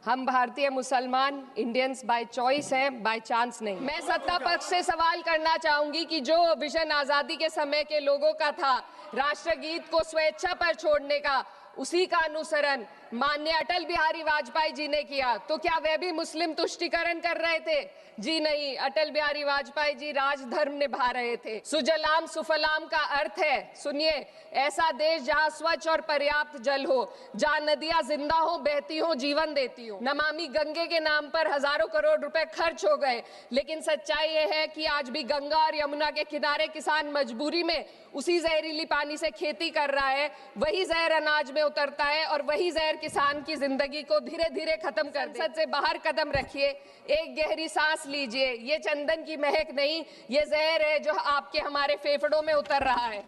हम भारतीय मुसलमान इंडियंस बाय चॉइस हैं, बाय चांस नहीं। मैं सत्ता पक्ष से सवाल करना चाहूंगी कि जो विजन आजादी के समय के लोगों का था, राष्ट्रगीत को स्वेच्छा पर छोड़ने का, उसी का अनुसरण माननीय अटल बिहारी वाजपेयी जी ने किया, तो क्या वे भी मुस्लिम तुष्टीकरण कर रहे थे? जी नहीं, अटल बिहारी वाजपेयी जी राजधर्म निभा रहे थे। सुजलाम सुफलाम का अर्थ है, सुनिए, ऐसा देश जहां स्वच्छ और पर्याप्त जल हो, जहां नदियां जिंदा हो, बहती हो, जीवन देती हो। नमामि गंगे के नाम पर हजारों करोड़ रुपए खर्च हो गए, लेकिन सच्चाई ये है कि आज भी गंगा और यमुना के किनारे किसान मजबूरी में उसी जहरीली पानी से खेती कर रहा है, वही जहर अनाज में उतरता है और वही जहर किसान की जिंदगी को धीरे धीरे खत्म कर देता है। संसद से बाहर कदम रखिए, एक गहरी सांस लीजिए। ये चंदन की महक नहीं, ये जहर है जो आपके हमारे फेफड़ों में उतर रहा है।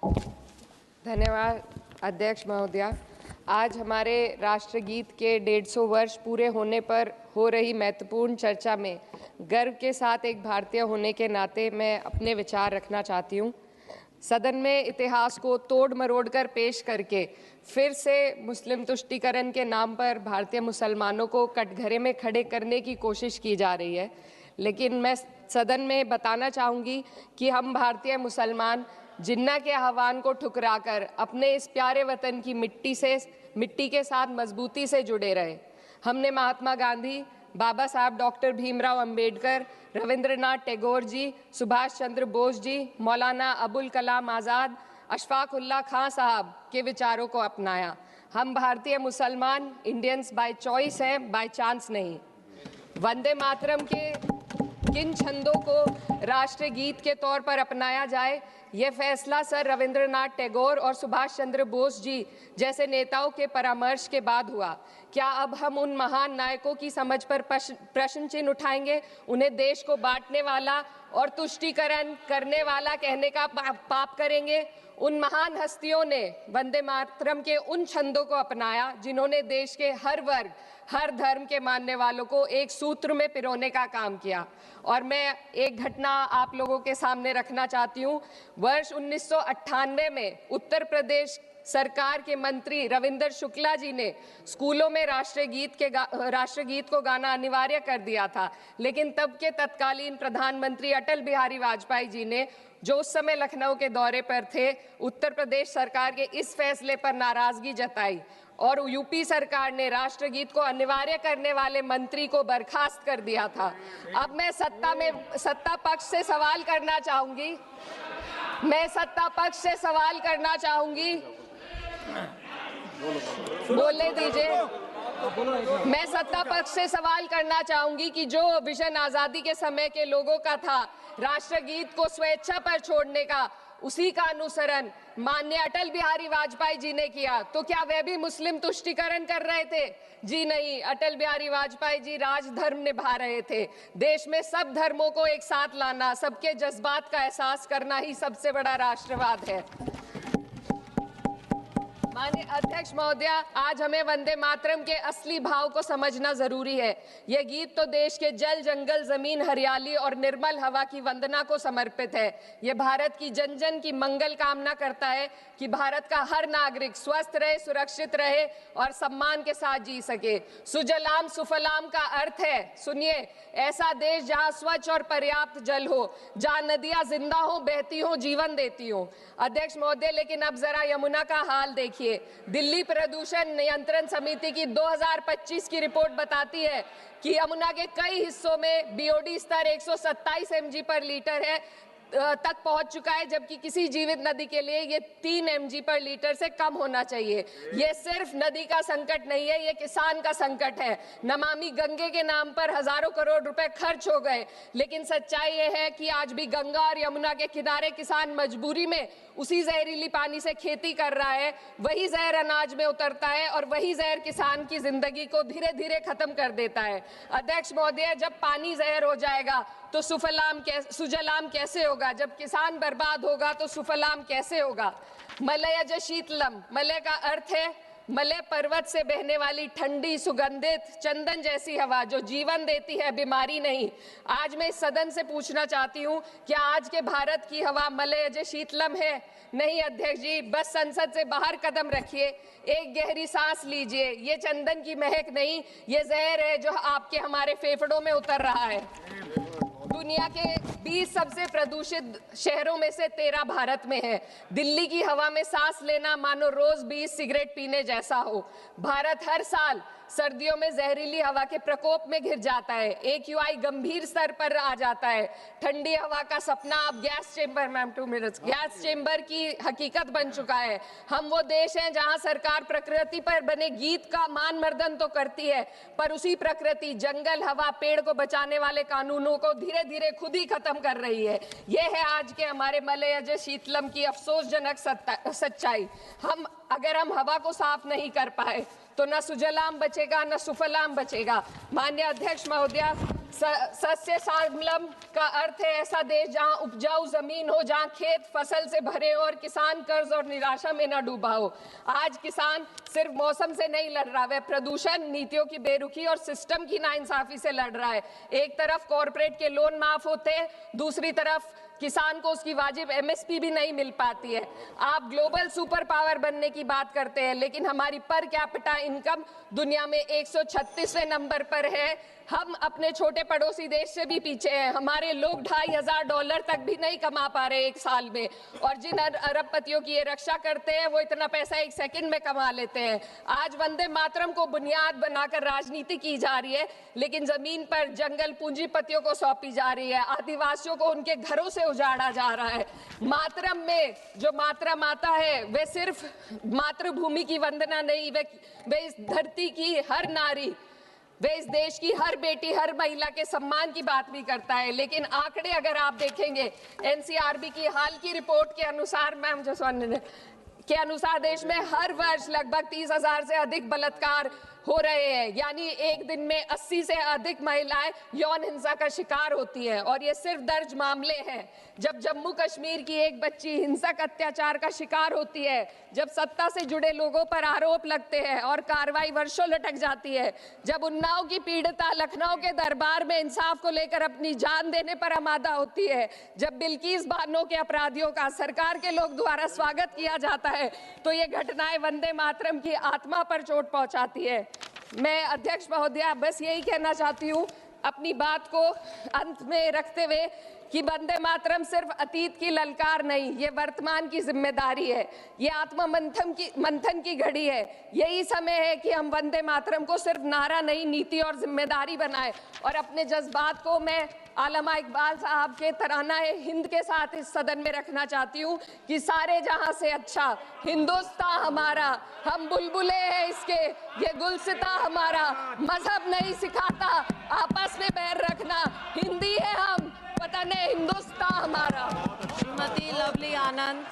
धन्यवाद अध्यक्ष महोदया। आज हमारे राष्ट्रगीत के 150 वर्ष पूरे होने पर हो रही महत्वपूर्ण चर्चा में गर्व के साथ एक भारतीय होने के नाते मैं अपने विचार रखना चाहती हूँ। सदन में इतिहास को तोड़ मरोड़ कर पेश करके फिर से मुस्लिम तुष्टीकरण के नाम पर भारतीय मुसलमानों को कटघरे में खड़े करने की कोशिश की जा रही है, लेकिन मैं सदन में बताना चाहूँगी कि हम भारतीय मुसलमान जिन्ना के आह्वान को ठुकराकर अपने इस प्यारे वतन की मिट्टी के साथ मजबूती से जुड़े रहे। हमने महात्मा गांधी, बाबा साहब डॉक्टर भीमराव अंबेडकर, रविंद्रनाथ टैगोर जी, सुभाष चंद्र बोस जी, मौलाना अबुल कलाम आज़ाद, अशफाक उल्लाह खां साहब के विचारों को अपनाया। हम भारतीय मुसलमान इंडियंस बाय चॉइस हैं, बाय चांस नहीं। वंदे मातरम के किन छंदों को राष्ट्रगीत के तौर पर अपनाया जाए, ये फैसला सर रविंद्रनाथ टैगोर और सुभाष चंद्र बोस जी जैसे नेताओं के परामर्श के बाद हुआ। क्या अब हम उन महान नायकों की समझ पर प्रश्न चिन्ह उठाएंगे? उन्हें देश को बांटने वाला और तुष्टीकरण करने वाला कहने का पाप करेंगे? उन महान हस्तियों ने वंदे मातरम के उन छंदों को अपनाया जिन्होंने देश के हर वर्ग, हर धर्म के मानने वालों को एक सूत्र में पिरोने का काम किया। और मैं एक घटना आप लोगों के सामने रखना चाहती हूँ। वर्ष 1998 में उत्तर प्रदेश सरकार के मंत्री रविंदर शुक्ला जी ने स्कूलों में राष्ट्रगीत को गाना अनिवार्य कर दिया था, लेकिन तब के तत्कालीन प्रधानमंत्री अटल बिहारी वाजपेयी जी ने, जो उस समय लखनऊ के दौरे पर थे, उत्तर प्रदेश सरकार के इस फैसले पर नाराजगी जताई और यूपी सरकार ने राष्ट्रगीत को अनिवार्य करने वाले मंत्री को बर्खास्त कर दिया था। अब मैं सत्ता पक्ष से सवाल करना चाहूंगी। बोलने दीजिए। मैं सत्ता पक्ष से सवाल करना चाहूंगी कि जो विजन आजादी के समय के लोगों का था, राष्ट्रगीत को स्वेच्छा पर छोड़ने का, उसी का अनुसरण माननीय अटल बिहारी वाजपेयी जी ने किया, तो क्या वे भी मुस्लिम तुष्टीकरण कर रहे थे? जी नहीं, अटल बिहारी वाजपेयी जी राजधर्म निभा रहे थे। देश में सब धर्मों को एक साथ लाना, सबके जज्बात का एहसास करना ही सबसे बड़ा राष्ट्रवाद है। माननीय अध्यक्ष महोदया, आज हमें वंदे मातरम के असली भाव को समझना जरूरी है। यह गीत तो देश के जल, जंगल, जमीन, हरियाली और निर्मल हवा की वंदना को समर्पित है। यह भारत की जन जन की मंगल कामना करता है कि भारत का हर नागरिक स्वस्थ रहे, सुरक्षित रहे और सम्मान के साथ जी सके। सुजलाम सुफलाम का अर्थ है, सुनिए, ऐसा देश जहां स्वच्छ और पर्याप्त जल हो, जहां नदियां जिंदा हो, बहती हो, जीवन देती हो। अध्यक्ष महोदय, लेकिन अब जरा यमुना का हाल देखिए। दिल्ली प्रदूषण नियंत्रण समिति की 2025 की रिपोर्ट बताती है कि यमुना के कई हिस्सों में बीओडी स्तर 127 mg पर लीटर है तक पहुंच चुका है, जबकि किसी जीवित नदी के लिए ये 3 mg पर लीटर से कम होना चाहिए। ये सिर्फ नदी का संकट नहीं है, ये किसान का संकट है। नमामि गंगे के नाम पर हजारों करोड़ रुपए खर्च हो गए, लेकिन सच्चाई ये है कि आज भी गंगा और यमुना के किनारे किसान मजबूरी में उसी जहरीली पानी से खेती कर रहा है, वही जहर अनाज में उतरता है और वही जहर किसान की जिंदगी को धीरे धीरे खत्म कर देता है। अध्यक्ष महोदय, जब पानी जहर हो जाएगा तो सुजलाम कैसे होगा? जब किसान बर्बाद होगा तो सुफलाम कैसे होगा? मलयज शीतलम, मलय का अर्थ है मलय पर्वत से बहने वाली ठंडी सुगंधित चंदन जैसी हवा जो जीवन देती है, बीमारी नहीं। आज मैं इस सदन से पूछना चाहती हूँ, क्या आज के भारत की हवा मलय जैसे शीतलम है? नहीं अध्यक्ष जी, बस संसद से बाहर कदम रखिए, एक गहरी सांस लीजिए। ये चंदन की महक नहीं, ये जहर है जो आपके हमारे फेफड़ों में उतर रहा है। दुनिया के 20 सबसे प्रदूषित शहरों में से 13 भारत में है। दिल्ली की हवा में सांस लेना मानो रोज 20 सिगरेट पीने जैसा हो। भारत हर साल सर्दियों में जहरीली हवा के प्रकोप में घिर जाता है। AQI गंभीर स्तर पर आ जाता है। ठंडी हवा का सपना अब gas chamber, ma'am 2 minutes, gas chamber की हकीकत बन चुका है। हम वो देश हैं जहां सरकार प्रकृति पर बने गीत का मान मर्दन तो करती है, पर उसी प्रकृति, जंगल, हवा, पेड़ को बचाने वाले कानूनों को धीरे धीरे खुद ही खत्म कर रही है। ये है आज के हमारे मलय शीतलम की अफसोसजनक सच्चाई। अगर हम हवा को साफ नहीं कर पाए तो न सुजलाम बचेगा न सुफलाम बचेगा। माननीय अध्यक्ष महोदया, सस्य श्यामलम का अर्थ है ऐसा देश जहां उपजाऊ जमीन हो, जहां खेत फसल से भरे हो और किसान कर्ज और निराशा में न डूबा हो। आज किसान सिर्फ मौसम से नहीं लड़ रहा, वह प्रदूषण, नीतियों की बेरुखी और सिस्टम की नाइंसाफी से लड़ रहा है। एक तरफ कॉरपोरेट के लोन माफ होते हैं, दूसरी तरफ किसान को उसकी वाजिब MSP भी नहीं मिल पाती है। आप ग्लोबल सुपर पावर बनने की बात करते हैं, लेकिन हमारी पर कैपिटा इनकम दुनिया में 136वें नंबर पर है। हम अपने छोटे पड़ोसी देश से भी पीछे हैं। हमारे लोग $2,500 तक भी नहीं कमा पा रहे एक साल में, और जिन अरबपतियों की ये रक्षा करते हैं वो इतना पैसा 1 सेकंड में कमा लेते हैं। आज वंदे मातरम को बुनियाद बनाकर राजनीति की जा रही है, लेकिन जमीन पर जंगल पूंजीपतियों को सौंपी जा रही है। आदिवासियों को उनके घरों से उजाड़ा जा रहा है। मातरम में जो मात्रा माता है वे सिर्फ मातृभूमि की वंदना नहीं, वे इस धरती की हर नारी, वे इस देश की हर बेटी, हर महिला के सम्मान की बात भी करता है। लेकिन आंकड़े अगर आप देखेंगे, NCRB की हाल की रिपोर्ट के अनुसार, मैम जसवंत के अनुसार देश में हर वर्ष लगभग 30,000 से अधिक बलात्कार हो रहे हैं। यानी एक दिन में 80 से अधिक महिलाएं यौन हिंसा का शिकार होती हैं, और ये सिर्फ दर्ज मामले हैं। जब जम्मू कश्मीर की एक बच्ची हिंसक अत्याचार का शिकार होती है, जब सत्ता से जुड़े लोगों पर आरोप लगते हैं और कार्रवाई वर्षों लटक जाती है, जब उन्नाव की पीड़िता लखनऊ के दरबार में इंसाफ को लेकर अपनी जान देने पर आमादा होती है, जब बिल्किस बानो के अपराधियों का सरकार के लोग द्वारा स्वागत किया जाता है, तो ये घटनाएं वंदे मातरम की आत्मा पर चोट पहुंचाती है। मैं अध्यक्ष महोदया बस यही कहना चाहती हूँ अपनी बात को अंत में रखते हुए कि वंदे मातरम सिर्फ अतीत की ललकार नहीं, ये वर्तमान की जिम्मेदारी है। ये आत्मा मंथन की घड़ी है। यही समय है कि हम वंदे मातरम को सिर्फ नारा नहीं, नीति और जिम्मेदारी बनाएं। और अपने जज्बात को मैं आलमा इकबाल साहब के तराना-ए हिंद के साथ इस सदन में रखना चाहती हूँ कि सारे जहां से अच्छा हिंदुस्तान हमारा, हम बुलबुले हैं इसके, ये गुलसिता हमारा, मजहब नहीं सिखाता आपस में बैर रखना, हिंदी है हम, वतन है हिंदुस्तान हमारा। श्रीमती लवली आनंद।